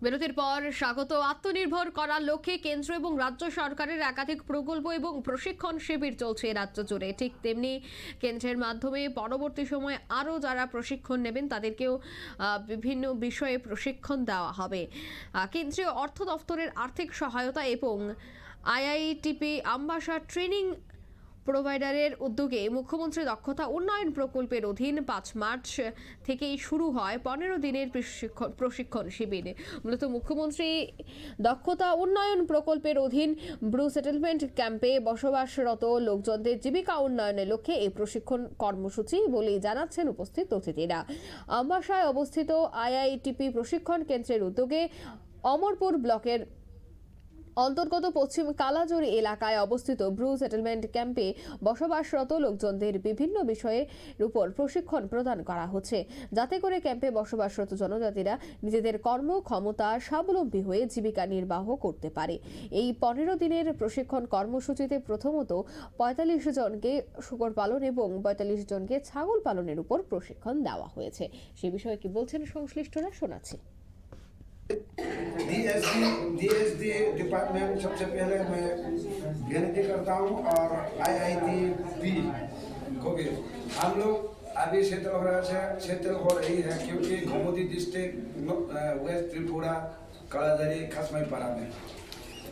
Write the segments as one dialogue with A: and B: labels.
A: বিরতির পর স্বাগত। আত্মনির্ভর করার লক্ষ্যে কেন্দ্র এবং রাজ্য সরকারের একাধিক প্রকল্প এবং প্রশিক্ষণ শিবির চলছে রাজ্য জুড়ে। ঠিক তেমনি কেন্দ্রের মাধ্যমে পরবর্তী সময়ে আরও যারা প্রশিক্ষণ নেবেন তাদেরকেও বিভিন্ন বিষয়ে প্রশিক্ষণ দেওয়া হবে। কেন্দ্রীয় অর্থ দফতরের আর্থিক সহায়তা এবং আইআইটিপি আমবাসা ট্রেনিং প্রোভাইডারের উদ্যোগে মুখ্যমন্ত্রী দক্ষতা উন্নয়ন প্রকল্পের অধীন 5 মার্চ থেকেই শুরু হয় 15 দিনের প্রশিক্ষণ শিবির। মূলত মুখ্যমন্ত্রী দক্ষতা উন্নয়ন প্রকল্পের অধীন ব্রু সেটেলমেন্ট ক্যাম্পে বসবাসরত লোকজনদের জীবিকা উন্নয়নের লক্ষ্যে এই প্রশিক্ষণ কর্মসূচি বলে জানাচ্ছেন উপস্থিত অতিথিরা। আমবাসায় অবস্থিত আইআইটিপি প্রশিক্ষণ কেন্দ্রের উদ্যোগে অমরপুর ব্লকের অন্তর্গত পশ্চিম কালাজুরি এলাকায় অবস্থিত ব্রু সেটেলমেন্ট ক্যাম্পে বসবাসরত লোকজনদের বিভিন্ন বিষয়ের উপর প্রশিক্ষণ প্রদান করা হচ্ছে, যাতে করে ক্যাম্পে বসবাসরত জনজাতিরা নিজেদের কর্মক্ষমতা স্বাবলম্বী হয়ে জীবিকা নির্বাহ করতে পারে। এই 15 দিনের প্রশিক্ষণ কর্মসূচিতে প্রথমত 45 জনকে শূকর পালন এবং 45 জনকে ছাগল পালনের উপর প্রশিক্ষণ দেওয়া হয়েছে। সে বিষয়ে কি বলছেন সংশ্লিষ্টরা, শোনাচ্ছি।
B: डीएसडी डिपार्टमेंट सबसे पहले मैं विनती करता हूँ और आईआईटीपी को भी हम लोग अभी सेटल हो रही है क्योंकि गोमती डिस्ट्रिक्ट वेस्ट त्रिपुरा कलादरी खसमई पारा में,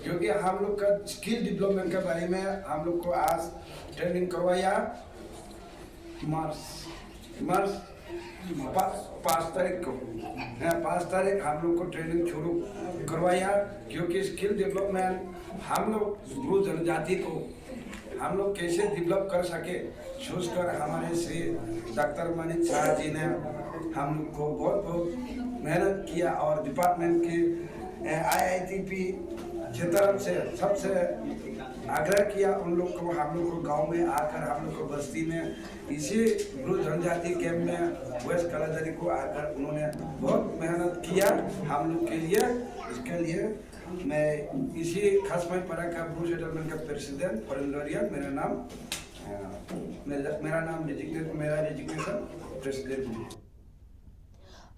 B: क्योंकि हम लोग का स्किल डेवलपमेंट के बारे में हम लोग को आज ट्रेनिंग करवाया। मार्च 5 तारीख को 5 तारीख हम लोग को ट्रेनिंग शुरू करवाया, क्योंकि स्किल डेवलपमेंट हम लोग ब्रू जनजाति को हम लोग कैसे डेवलप कर सके सोचकर हमारे श्री डॉक्टर मनीष शाह जी ने हम लोग को बहुत मेहनत किया और डिपार्टमेंट की आईआईटीपी की तरफ से सबसे आग्रह किया उन लोग को, हम लोग को गांव में आकर हम लोग को बस्ती में इसी ब्रू जनजाति कैंप में वेस्ट कलादरी को आकर उन्होंने बहुत मेहनत किया हम लोग के लिए। इसके लिए मैं इसी खसमई पारा का ब्रू सेटलमेंट का प्रेसिडेंट फॉरेनरियन मेरा नाम रेजिग्नेशन प्रेसिडेंट।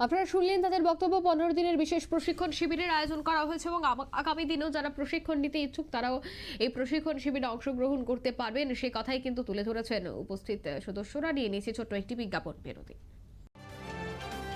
A: আপনারা শুনলেন তাদের বক্তব্য। 15 দিনের বিশেষ প্রশিক্ষণ শিবিরের আয়োজন করা হয়েছে এবং আগামী দিনেও যারা প্রশিক্ষণ নিতে ইচ্ছুক তারাও এই প্রশিক্ষণ শিবিরে অংশগ্রহণ করতে পারবেন, সে কথাই কিন্তু তুলে ধরেছেন উপস্থিত সদস্যরা। নিয়ে নিয়েছে ছোট্ট একটি বিজ্ঞাপন বিরতি।